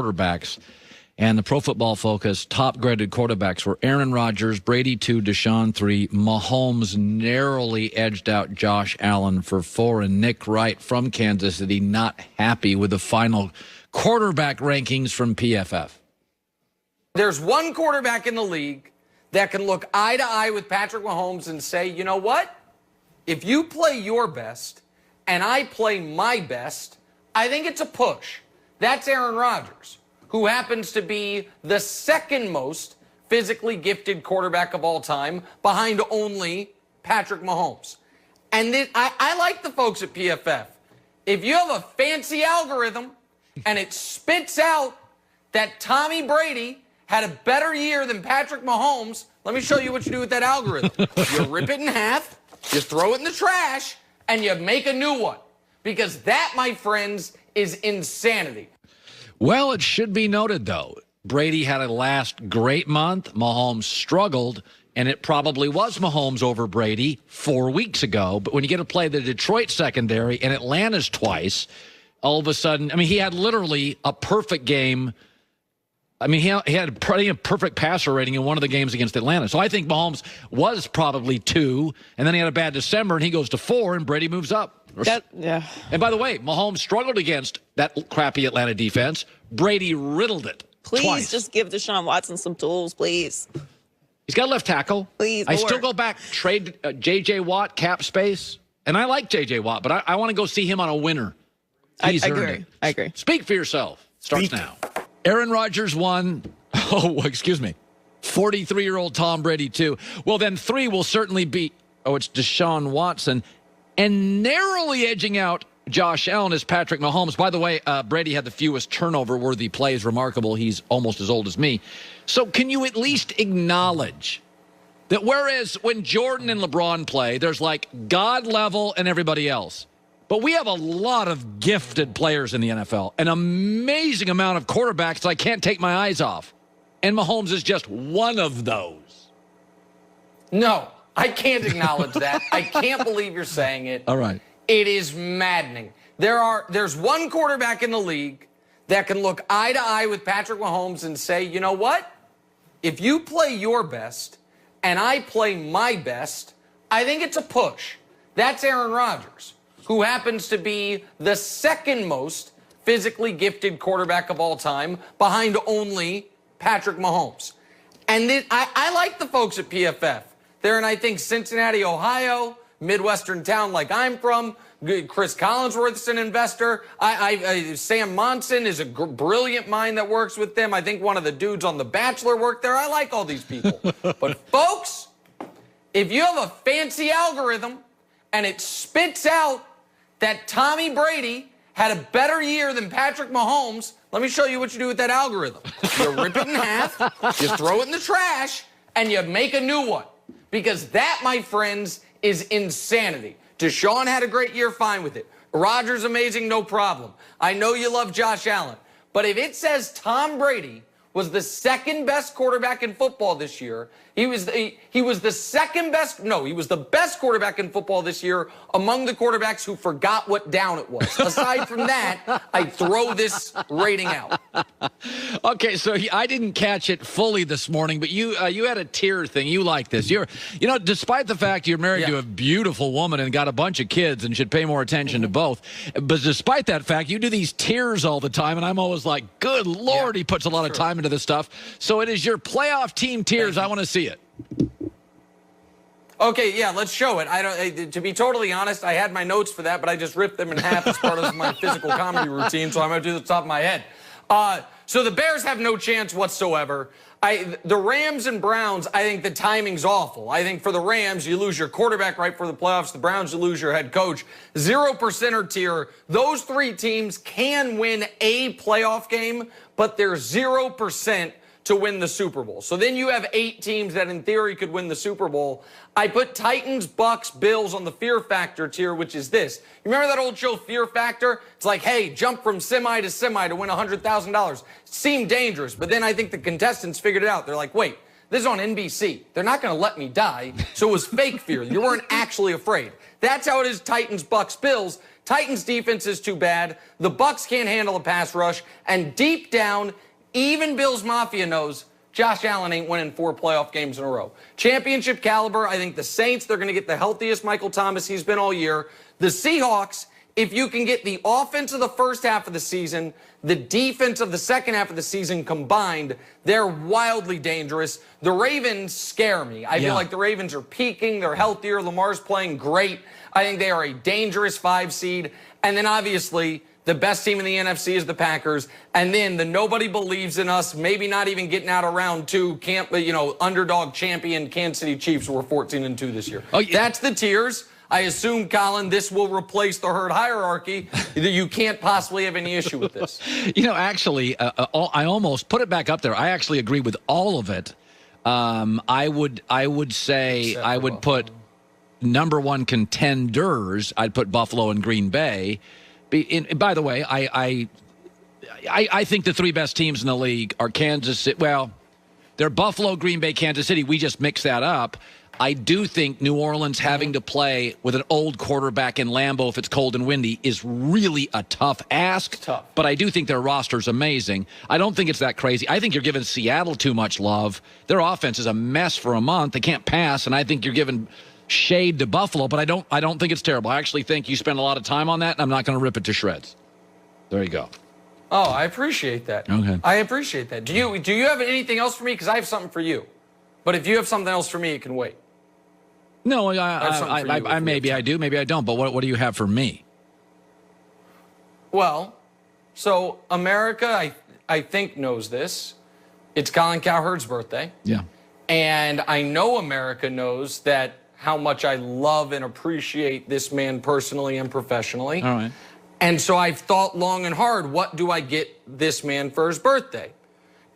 quarterbacks, and the Pro Football Focus top-graded quarterbacks were Aaron Rodgers, Brady 2, Deshaun 3, Mahomes narrowly edged out Josh Allen for 4, and Nick Wright from Kansas City not happy with the final quarterback rankings from PFF. There's one quarterback in the league that can look eye to eye with Patrick Mahomes and say, you know what? If you play your best and I play my best, I think it's a push. That's Aaron Rodgers, who happens to be the second most physically gifted quarterback of all time, behind only Patrick Mahomes. And I like the folks at PFF. If you have a fancy algorithm and it spits out that Tommy Brady had a better year than Patrick Mahomes, let me show you what you do with that algorithm. You rip it in half, you throw it in the trash, and you make a new one. Because that, my friends, is insanity. Well, it should be noted, though, Brady had a last great month. Mahomes struggled, and it probably was Mahomes over Brady 4 weeks ago. But when you get to play the Detroit secondary and Atlanta's twice, all of a sudden, I mean, he had literally a perfect game. I mean, he had a pretty perfect passer rating in one of the games against Atlanta. So I think Mahomes was probably 2, and then he had a bad December, and he goes to 4, and Brady moves up. Yeah. And by the way, Mahomes struggled against that crappy Atlanta defense. Brady riddled it twice. Just give Deshaun Watson some tools, please. He's got a left tackle. Please, I still go back, trade J.J. Watt, cap space. And I like J.J. Watt, but I want to go see him on a winner. He's earned it. I agree. Speak for yourself. Starts now. Aaron Rodgers 1. Oh, excuse me. 43-year-old Tom Brady 2. Well, then 3 will certainly be, it's Deshaun Watson. And narrowly edging out Josh Allen is Patrick Mahomes. By the way, Brady had the fewest turnover-worthy plays. Remarkable. He's almost as old as me. So can you at least acknowledge that whereas when Jordan and LeBron play, there's like God level and everybody else. But we have a lot of gifted players in the NFL, an amazing amount of quarterbacks I can't take my eyes off. And Mahomes is just one of those. No, I can't acknowledge that. I can't believe you're saying it. All right. It is maddening. There's one quarterback in the league that can look eye to eye with Patrick Mahomes and say, you know what? If you play your best and I play my best, I think it's a push. That's Aaron Rodgers, who happens to be the second most physically gifted quarterback of all time, behind only Patrick Mahomes. And I like the folks at PFF. They're in, I think, Cincinnati, Ohio, Midwestern town like I'm from. Chris Collinsworth's an investor. Sam Monson is a brilliant mind that works with them. I think one of the dudes on The Bachelor worked there. I like all these people. But, folks, if you have a fancy algorithm and it spits out that Tommy Brady had a better year than Patrick Mahomes, let me show you what you do with that algorithm. You rip it in half, you throw it in the trash, and you make a new one. Because that, my friends, is insanity. Deshaun had a great year, fine with it. Rodgers, amazing, no problem. I know you love Josh Allen. But if it says Tom Brady was the second best quarterback in football this year, he was the second best, no, he was the best quarterback in football this year among the quarterbacks who forgot what down it was. Aside from that, I throw this rating out. Okay, so I didn't catch it fully this morning, but you had a tier thing. You like this. Despite the fact you're married to a beautiful woman and got a bunch of kids and should pay more attention to both, but despite that fact, you do these tiers all the time, and I'm always like, good Lord, he puts a lot of time into this stuff. So it is your playoff team tiers. I want to see it. Okay, yeah, let's show it. To be totally honest, I had my notes for that, but I just ripped them in half as part of my physical comedy routine, so I'm going to do the top of my head. So the Bears have no chance whatsoever. The Rams and Browns, I think the timing's awful. I think for the Rams, you lose your quarterback right for the playoffs. The Browns, you lose your head coach. 0%er tier. Those 3 teams can win a playoff game, but they're 0% to win the Super Bowl. So then you have 8 teams that in theory could win the Super Bowl. I put Titans, Bucks, Bills on the fear factor tier, which is this. You remember that old show Fear Factor? It's like, hey, jump from semi to semi to win $100,000. Seemed dangerous, but then I think the contestants figured it out. They're like, wait, this is on NBC. They're not going to let me die. So it was fake fear. You weren't actually afraid. That's how it is Titans, Bucks, Bills. Titans defense is too bad. The Bucs can't handle a pass rush. And deep down, even Bills Mafia knows Josh Allen ain't winning 4 playoff games in a row. Championship caliber, I think the Saints, they're going to get the healthiest Michael Thomas he's been all year. The Seahawks, if you can get the offense of the first half of the season, the defense of the second half of the season combined, they're wildly dangerous. The Ravens scare me. I feel like the Ravens are peaking. They're healthier. Lamar's playing great. I think they are a dangerous 5 seed. And then obviously, the best team in the NFC is the Packers. And then the nobody believes in us, maybe not even getting out of round 2, underdog champion Kansas City Chiefs who were 14-2 this year. Oh, yeah. That's the tiers. I assume, Colin, this will replace the herd hierarchy. You can't possibly have any issue with this. Actually, I almost put it back up there. I actually agree with all of it. I would say I would put number 1 contenders. I'd put Buffalo and Green Bay. By the way, I think the 3 best teams in the league are Kansas City. Well, they're Buffalo, Green Bay, Kansas City. We just mixed that up. I do think New Orleans having to play with an old quarterback in Lambeau if it's cold and windy is really a tough ask. Tough. But I do think their roster's amazing. I don't think it's that crazy. I think you're giving Seattle too much love. Their offense is a mess for a month. They can't pass, and I think you're giving shade to Buffalo, but I don't think it's terrible. I actually think you spend a lot of time on that, and I'm not going to rip it to shreds. There you go. Oh, I appreciate that. Okay. I appreciate that. Do you have anything else for me? Because I have something for you. But if you have something else for me, it can wait. No, I maybe I do, maybe I don't. But what do you have for me? Well, so America, I think knows this. It's Colin Cowherd's birthday. Yeah. And I know America knows that how much I love and appreciate this man personally and professionally. All right. And so I've thought long and hard, what do I get this man for his birthday?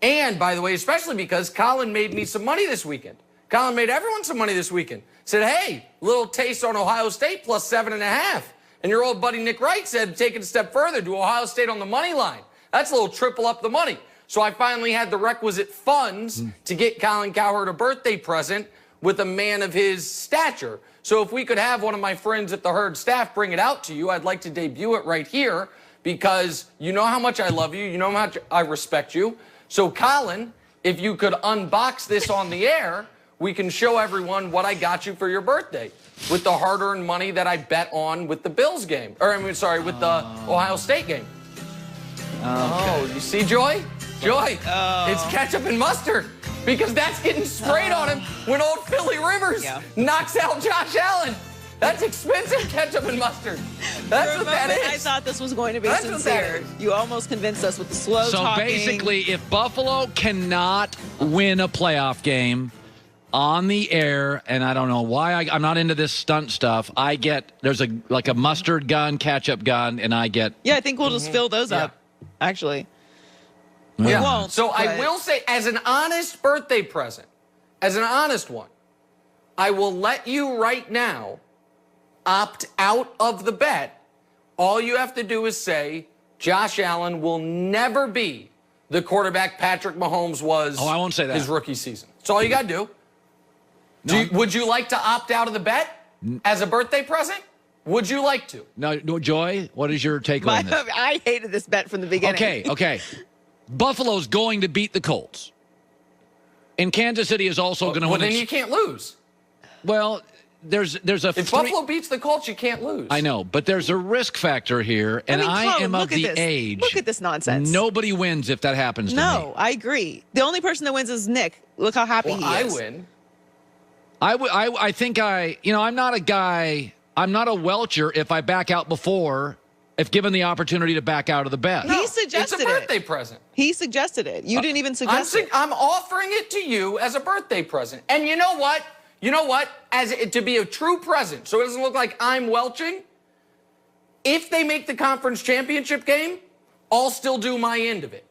And by the way, especially because Colin made me some money this weekend. Colin made everyone some money this weekend. Said, hey, little taste on Ohio State plus 7.5. And your old buddy Nick Wright said, take it a step further, do Ohio State on the money line. That's a little triple up the money. So I finally had the requisite funds to get Colin Cowherd a birthday present with a man of his stature. So if we could have one of my friends at the Herd staff bring it out to you, I'd like to debut it right here because you know how much I love you. You know how much I respect you. So Colin, if you could unbox this on the air, we can show everyone what I got you for your birthday with the hard-earned money that I bet on with the Bills game. Or, with the Ohio State game. Oh, you see, Joy? Joy, it's ketchup and mustard. Because that's getting sprayed on him when old Philly Rivers knocks out Josh Allen. That's expensive ketchup and mustard. That's what that is. I thought this was going to be sincere. You almost convinced us with the slow talking. So basically, if Buffalo cannot win a playoff game on the air, and I don't know why I'm not into this stunt stuff, there's a mustard gun, ketchup gun, and I get... Yeah, I think we'll just fill those up, actually. We won't. So I will say, as an honest birthday present, as an honest one, I will let you right now opt out of the bet. All you have to do is say, Josh Allen will never be the quarterback Patrick Mahomes was I won't say that. His rookie season. That's all you got to do. No. Would you like to opt out of the bet as a birthday present? Would you like to? No, Joy, what is your take on this? I hated this bet from the beginning. Okay. Buffalo's going to beat the Colts. And Kansas City is also going to win. Well, then you can't lose. Well, there's a... If Buffalo beats the Colts, you can't lose. I know, but there's a risk factor here, and I am of the age... Look at this nonsense. Nobody wins if that happens to me. No, I agree. The only person that wins is Nick. Look how happy he is. I win. I think I'm not a guy... I'm not a welcher if I back out before... if given the opportunity to back out of the bet. No, he suggested it's a birthday present. He suggested it. You didn't even suggest it. I'm offering it to you as a birthday present. And you know what? To be a true present, so it doesn't look like I'm welching, if they make the conference championship game, I'll still do my end of it.